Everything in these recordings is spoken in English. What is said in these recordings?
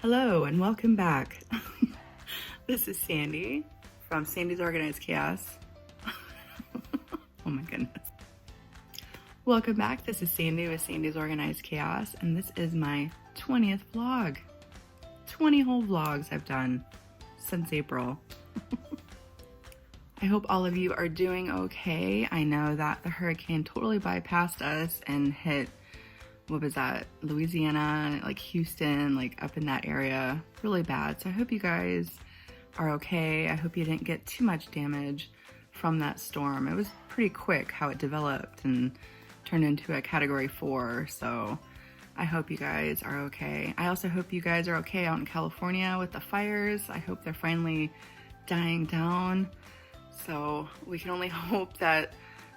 Hello and welcome back. This is Sandy from Sandy's Organized Chaos. Oh my goodness. Welcome back. This is Sandy with Sandy's Organized Chaos, and this is my 20th vlog. 20 whole vlogs I've done since April. I hope all of you are doing okay. I know that the hurricane totally bypassed us and hit, what was that, Louisiana, like Houston, like up in that area, really bad. So I hope you guys are okay. I hope you didn't get too much damage from that storm. It was pretty quick how it developed and turned into a category 4. So I hope you guys are okay. I also hope you guys are okay out in California with the fires. I hope they're finally dying down. So we can only hope that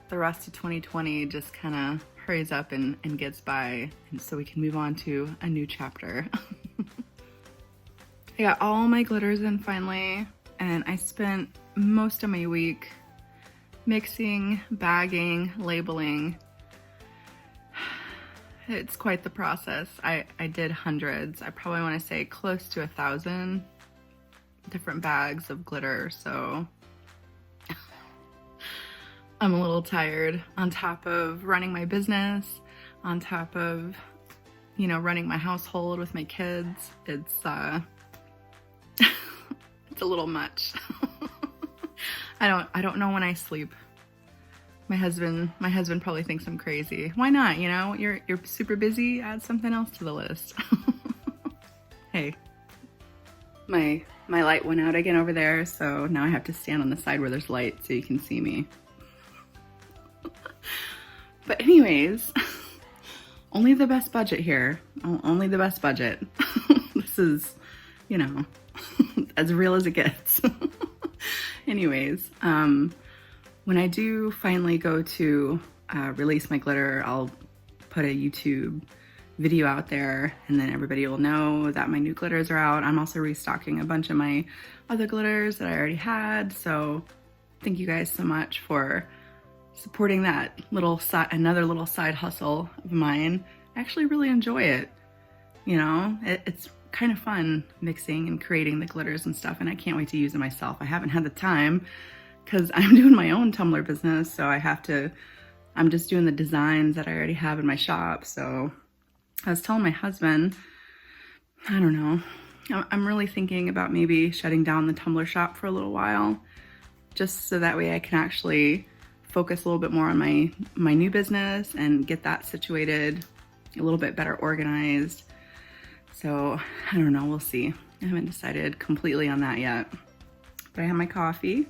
the rest of 2020 just kind of hurries up and gets by, and so we can move on to a new chapter. I got all my glitters in finally, and I spent most of my week mixing, bagging, labeling. It's quite the process. I did hundreds. I probably want to say close to 1,000 different bags of glitter, so I'm a little tired, on top of running my business, on top of, you know, running my household with my kids. It's it's a little much. I don't know when I sleep. My husband probably thinks I'm crazy. Why not? You know, you're super busy, add something else to the list. Hey, my light went out again over there, so now I have to stand on the side where there's light so you can see me. But anyways, only the best budget here. Only the best budget. This is, you know, as real as it gets. Anyways, when I do finally go to release my glitter, I'll put a YouTube video out there, and then everybody will know that my new glitters are out. I'm also restocking a bunch of my other glitters that I already had. So thank you guys so much for supporting that another little side hustle of mine. I actually really enjoy it. You know, it's kind of fun mixing and creating the glitters and stuff, and I can't wait to use it myself. I haven't had the time because I'm doing my own Tumbler business, so I'm just doing the designs that I already have in my shop. So I was telling my husband, I don't know, I'm really thinking about maybe shutting down the Tumbler shop for a little while, just so that way I can actually focus a little bit more on my new business and get that situated, a little bit better organized. So I don't know, we'll see. I haven't decided completely on that yet, but I have my coffee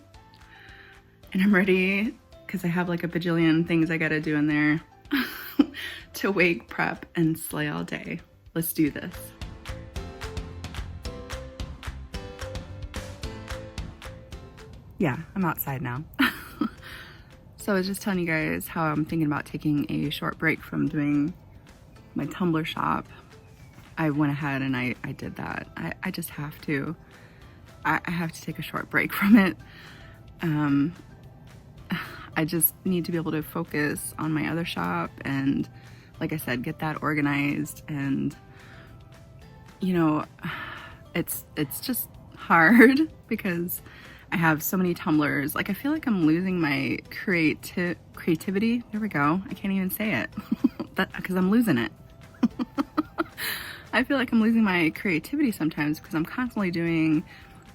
and I'm ready because I have like a bajillion things I gotta do in there to wake, prep, and slay all day. Let's do this. Yeah, I'm outside now. So I was just telling you guys how I'm thinking about taking a short break from doing my Tumbler shop. I went ahead and I did that. I just have to. I have to take a short break from it. I just need to be able to focus on my other shop and, like I said, get that organized. And, you know, it's just hard because I have so many tumblers. Like, I feel like I'm losing my creativity. There we go. I can't even say it because I'm losing it. I feel like I'm losing my creativity sometimes because I'm constantly doing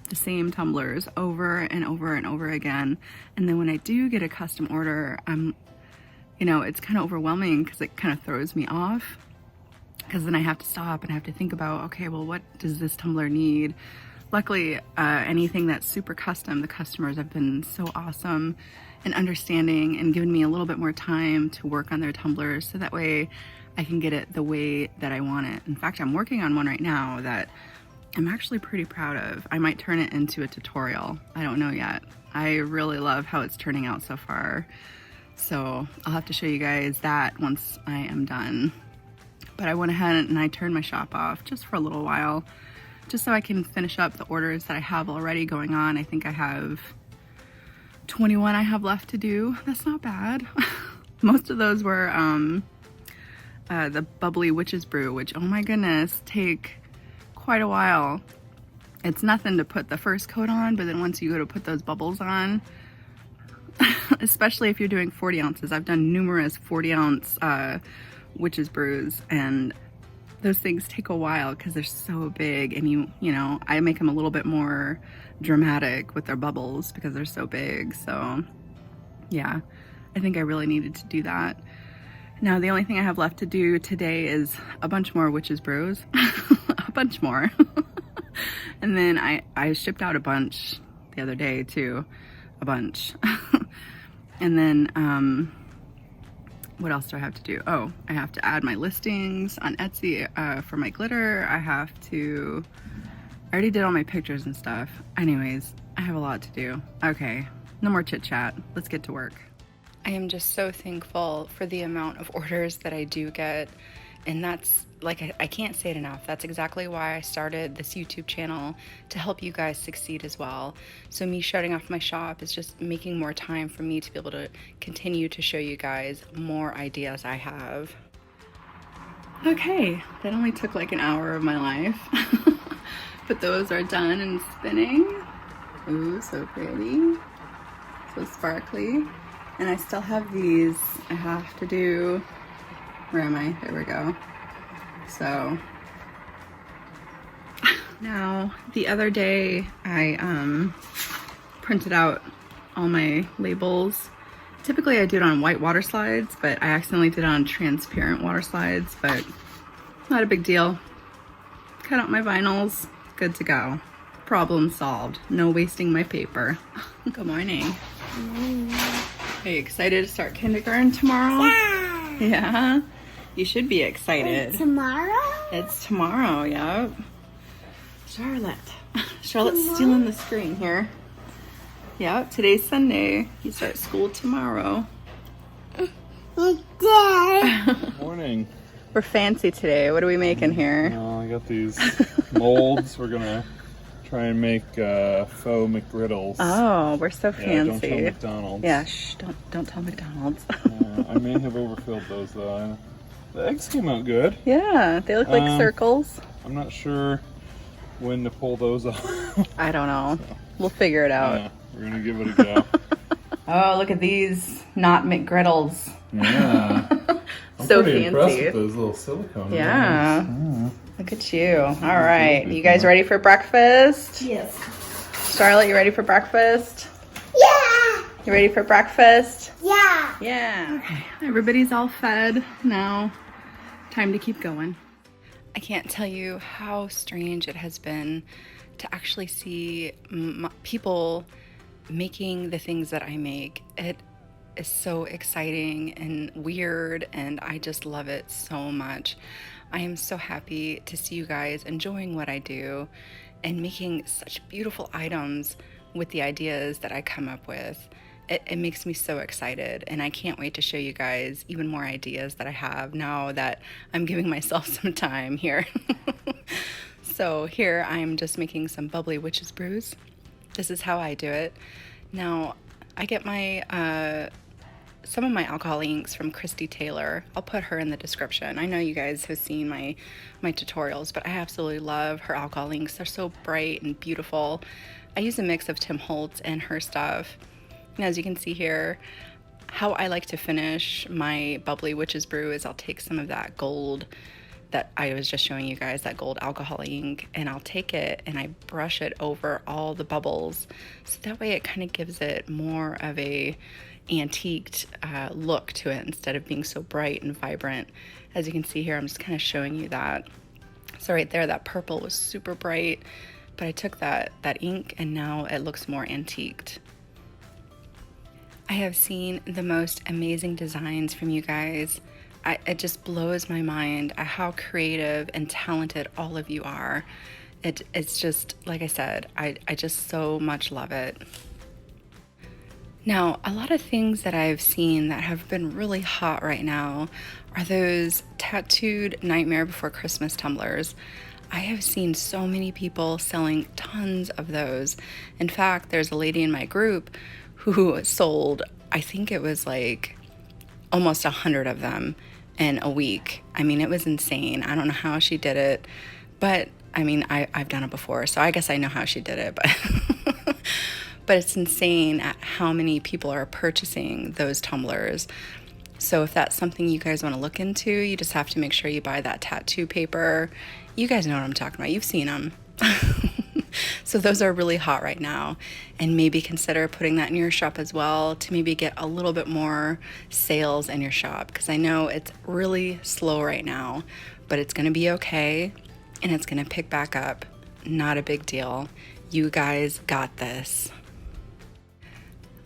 the same tumblers over and over and over again. And then when I do get a custom order, you know, it's kind of overwhelming because it kind of throws me off, because then I have to stop and I have to think about, okay, well, what does this tumbler need? Luckily, anything that's super custom, the customers have been so awesome and understanding and giving me a little bit more time to work on their tumblers, so that way I can get it the way that I want it. In fact, I'm working on one right now that I'm actually pretty proud of. I might turn it into a tutorial. I don't know yet. I really love how it's turning out so far. So I'll have to show you guys that once I am done. But I went ahead and I turned my shop off just for a little while, just so I can finish up the orders that I have already going on. I think I have 21 I have left to do. That's not bad. Most of those were the bubbly witch's brew, which, oh my goodness, take quite a while. It's nothing to put the first coat on, but then once you go to put those bubbles on, especially if you're doing 40 ounces. I've done numerous 40 ounce witch's brews, and those things take a while because they're so big, and you know, I make them a little bit more dramatic with their bubbles because they're so big. So yeah, I think I really needed to do that. Now the only thing I have left to do today is a bunch more witch's brews, a bunch more. And then I shipped out a bunch the other day too, a bunch. And then what else do I have to do? Oh, I have to add my listings on Etsy for my glitter. I already did all my pictures and stuff. Anyways, I have a lot to do. Okay, no more chit chat. Let's get to work. I am just so thankful for the amount of orders that I do get. And that's, like, I can't say it enough. That's exactly why I started this YouTube channel, to help you guys succeed as well. So me shutting off my shop is just making more time for me to be able to continue to show you guys more ideas I have. Okay, that only took like an hour of my life. But those are done and spinning. Ooh, so pretty. So sparkly. And I still have these I have to do. Where am I? There we go. So now the other day I printed out all my labels. Typically I do it on white water slides, but I accidentally did it on transparent water slides, but not a big deal. Cut out my vinyls, good to go. Problem solved. No wasting my paper. Good morning. Are you excited to start kindergarten tomorrow? Yeah. Yeah? You should be excited. It's tomorrow? It's tomorrow, yep. Charlotte's stealing the screen here. Yep, today's Sunday. You start school tomorrow. Morning. We're fancy today. What are we making here? I got these molds. We're gonna try and make faux McGriddles. Oh, we're so fancy. Don't tell McDonald's. Yeah, shh, don't tell McDonald's. I may have overfilled those though. The eggs came out good. Yeah, they look like circles. I'm not sure when to pull those off. I don't know. So, we'll figure it out. Yeah, we're gonna give it a go. Oh, look at these not McGriddles. Yeah. I'm So pretty impressed fancy. with those little silicone Yeah. ones. Look at you. All right. You guys ready for breakfast? Yes. Charlotte, you ready for breakfast? Yeah. You ready for breakfast? Yeah. Yeah. Okay. Everybody's all fed now. Time to keep going. I can't tell you how strange it has been to actually see people making the things that I make. It is so exciting and weird, and I just love it so much. I am so happy to see you guys enjoying what I do and making such beautiful items with the ideas that I come up with. It makes me so excited, and I can't wait to show you guys even more ideas that I have now that I'm giving myself some time here. So here I'm just making some bubbly witch's brews. This is how I do it. Now I get my some of my alcohol inks from Christy Taylor. I'll put her in the description. I know you guys have seen my tutorials, but I absolutely love her alcohol inks. They're so bright and beautiful. I use a mix of Tim Holtz and her stuff. And as you can see here, how I like to finish my bubbly witch's brew is I'll take some of that gold that I was just showing you guys, that gold alcohol ink, and I'll take it and I brush it over all the bubbles. So that way it kind of gives it more of a antiqued look to it instead of being so bright and vibrant. As you can see here, I'm just kind of showing you that. So right there, that purple was super bright, but I took that ink and now it looks more antiqued. I have seen the most amazing designs from you guys. It just blows my mind at how creative and talented all of you are. It's just, like I said, I just so much love it. Now, a lot of things that I've seen that have been really hot right now are those tattooed Nightmare Before Christmas tumblers. I have seen so many people selling tons of those. In fact, there's a lady in my group who sold, I think it was like almost 100 of them in a week. I mean, it was insane. I don't know how she did it, but I mean, I've done it before, so I guess I know how she did it, but but it's insane at how many people are purchasing those tumblers. So if that's something you guys want to look into, you just have to make sure you buy that tattoo paper. You guys know what I'm talking about. You've seen them. So those are really hot right now, and maybe consider putting that in your shop as well to maybe get a little bit more sales in your shop, because I know it's really slow right now, but it's going to be okay and it's going to pick back up. Not a big deal. You guys got this.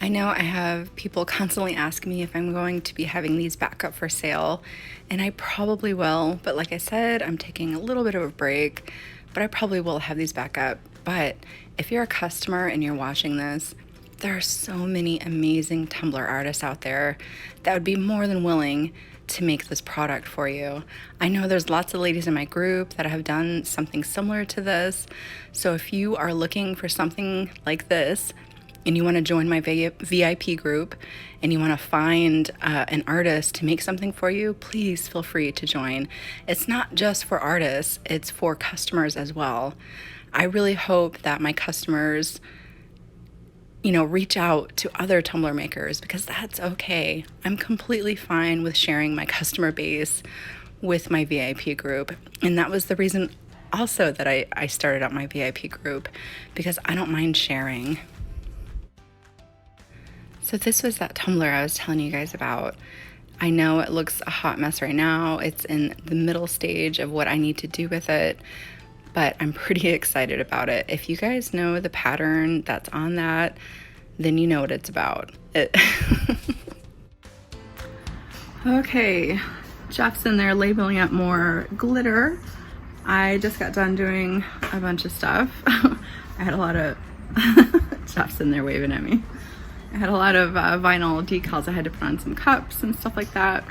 I know I have people constantly ask me if I'm going to be having these back up for sale, and I probably will, but like I said, I'm taking a little bit of a break, but I probably will have these back up. But if you're a customer and you're watching this, there are so many amazing Tumbler artists out there that would be more than willing to make this product for you. I know there's lots of ladies in my group that have done something similar to this. So if you are looking for something like this and you want to join my VIP group and you want to find an artist to make something for you, please feel free to join. It's not just for artists, it's for customers as well. I really hope that my customers, reach out to other Tumbler makers, because that's okay. I'm completely fine with sharing my customer base with my VIP group. And that was the reason also that I started up my VIP group, because I don't mind sharing. So this was that tumbler I was telling you guys about. I know it looks a hot mess right now. It's in the middle stage of what I need to do with it, but I'm pretty excited about it. If you guys know the pattern that's on that, then you know what it's about. Okay, Jeff's in there labeling up more glitter. I just got done doing a bunch of stuff. I had a lot of, Jeff's in there waving at me. I had a lot of vinyl decals I had to put on some cups and stuff like that.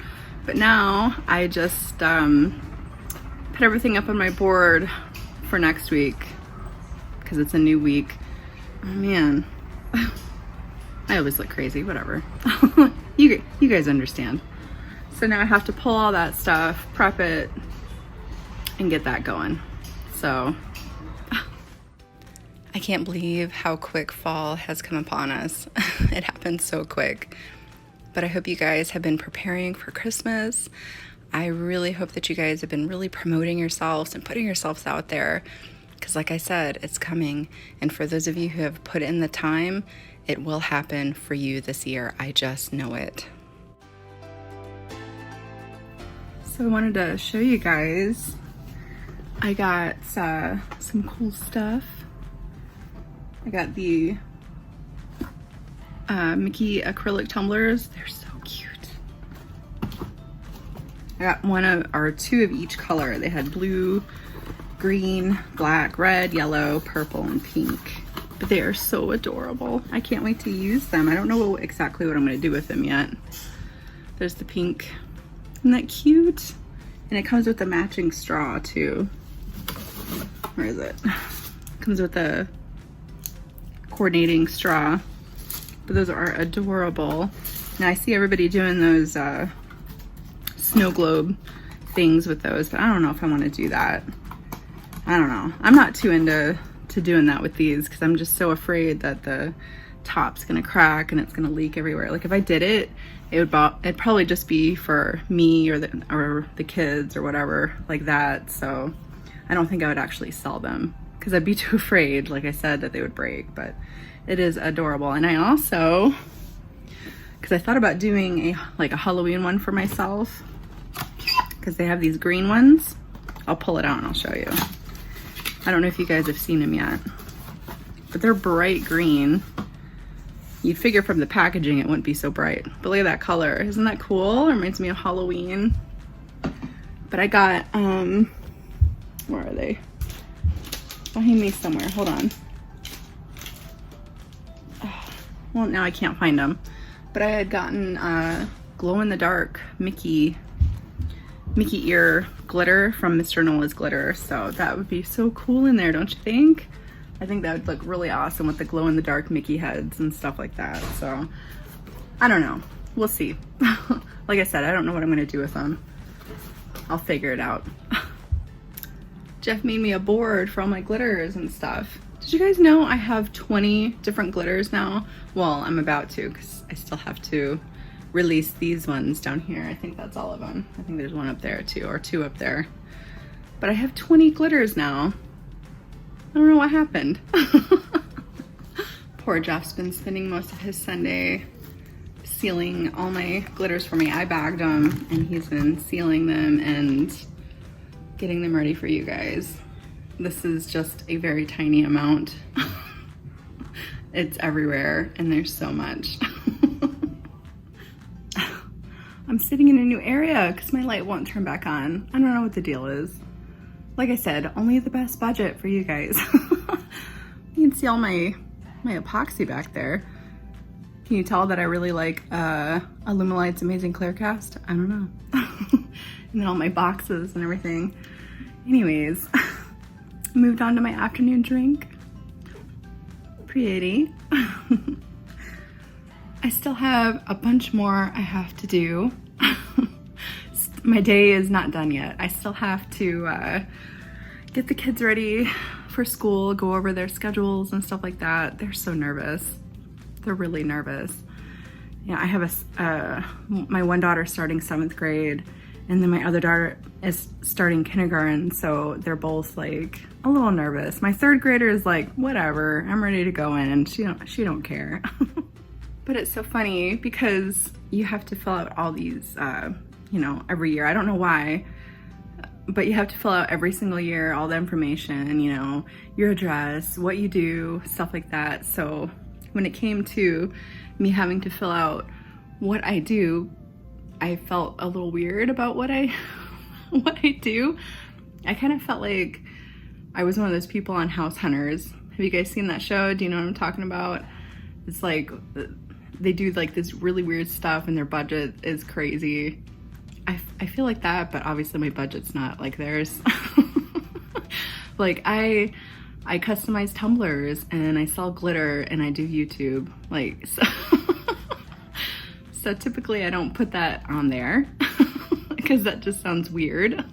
But now I just put everything up on my board for next week, because it's a new week. Oh man, I always look crazy, whatever. you guys understand. So now I have to pull all that stuff, prep it, and get that going. So I can't believe how quick fall has come upon us. It happened so quick. But I hope you guys have been preparing for Christmas. I really hope that you guys have been really promoting yourselves and putting yourselves out there, because like I said, it's coming. And for those of you who have put in the time, it will happen for you this year. I just know it. So I wanted to show you guys, I got some cool stuff. I got the Mickey acrylic tumblers. They're so cute. I got two of each color. They had blue, green, black, red, yellow, purple, and pink. But they are so adorable. I can't wait to use them. I don't know exactly what I'm going to do with them yet. There's the pink. Isn't that cute? And it comes with a matching straw too. Where is it? It comes with a coordinating straw. But those are adorable. Now I see everybody doing those snow globe things with those, but I don't know if I want to do that. I don't know. I'm not too into doing that with these, because I'm just so afraid that the top's gonna crack and it's gonna leak everywhere. Like if I did it, it'd probably just be for me or the kids or whatever like that. So I don't think I would actually sell them, because I'd be too afraid, like I said, that they would break. But it is adorable. And I also, because I thought about doing a Halloween one for myself, because they have these green ones. I'll pull it out and I'll show you. I don't know if you guys have seen them yet, but they're bright green. You'd figure from the packaging it wouldn't be so bright, but look at that color. Isn't that cool? It reminds me of Halloween. But I got, where are they? Behind me somewhere, hold on. Well, now I can't find them. But I had gotten glow-in-the-dark Mickey ear glitter from Mr. Nola's Glitter. So that would be so cool in there, don't you think? I think that would look really awesome with the glow-in-the-dark Mickey heads and stuff like that. So I don't know. We'll see. Like I said, I don't know what I'm going to do with them. I'll figure it out. Jeff made me a board for all my glitters and stuff. Did you guys know I have 20 different glitters now? Well, I'm about to, because I still have to release these ones down here. I think that's all of them. I think there's one up there too, or two up there. But I have 20 glitters now. I don't know what happened. Poor Jeff's been spending most of his Sunday sealing all my glitters for me. I bagged them and he's been sealing them and getting them ready for you guys. This is just a very tiny amount. It's everywhere and there's so much. I'm sitting in a new area because my light won't turn back on. I don't know what the deal is. Like I said, only the best budget for you guys. You can see all my epoxy back there. Can you tell that I really like Alumilite's Amazing Clearcast? I don't know. And then all my boxes and everything. Anyways, moved on to my afternoon drink. Pretty. I still have a bunch more I have to do. My day is not done yet. I still have to get the kids ready for school, go over their schedules and stuff like that. They're so nervous. They're really nervous. Yeah, I have my one daughter starting 7th grade, and then my other daughter is starting kindergarten, so they're both like a little nervous. My 3rd grader is like, whatever, I'm ready to go in. She don't care. But it's so funny because you have to fill out all these, you know, every year. I don't know why, but you have to fill out every single year all the information, you know, your address, what you do, stuff like that. So when it came to me having to fill out what I do, I felt a little weird about what I do. I kind of felt like I was one of those people on House Hunters. Have you guys seen that show? Do you know what I'm talking about? It's like they do like this really weird stuff and their budget is crazy. I feel like that, but obviously my budget's not like theirs. Like I customize tumblers and I sell glitter and I do YouTube. Like, so typically I don't put that on there because that just sounds weird.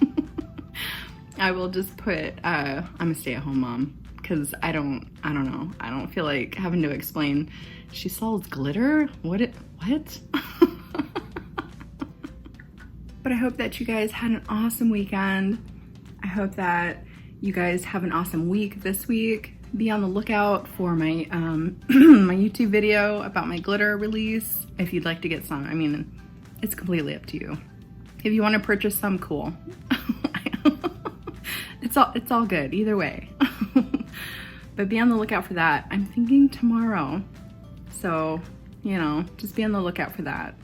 I will just put, I'm a stay-at-home mom because I don't know. I don't feel like having to explain, she sells glitter? What? But I hope that you guys had an awesome weekend. I hope that you guys have an awesome week this week. Be on the lookout for my my YouTube video about my glitter release if you'd like to get some. I mean, it's completely up to you. If you want to purchase some, cool. It's all good either way. But be on the lookout for that. I'm thinking tomorrow. So, you know, just be on the lookout for that.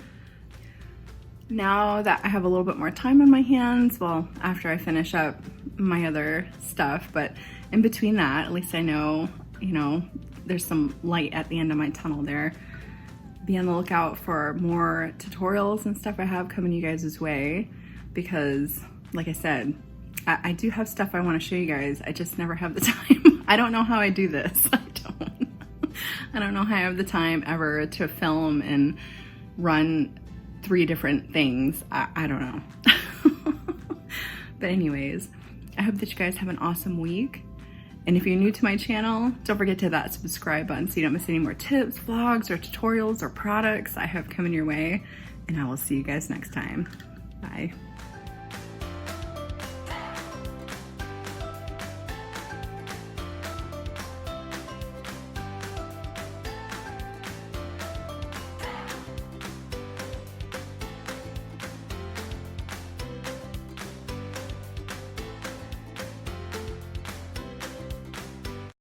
Now that I have a little bit more time on my hands, well, after I finish up my other stuff, but in between that, at least I know, you know, there's some light at the end of my tunnel there. Be on the lookout for more tutorials and stuff I have coming you guys' way because, like I said, I do have stuff I want to show you guys. I just never have the time. I don't know how I do this. I don't know how I have the time ever to film and run 3 different things. I don't know. But anyways, I hope that you guys have an awesome week. And if you're new to my channel, don't forget to hit that subscribe button so you don't miss any more tips, vlogs, or tutorials or products I have coming your way. And I will see you guys next time. Bye.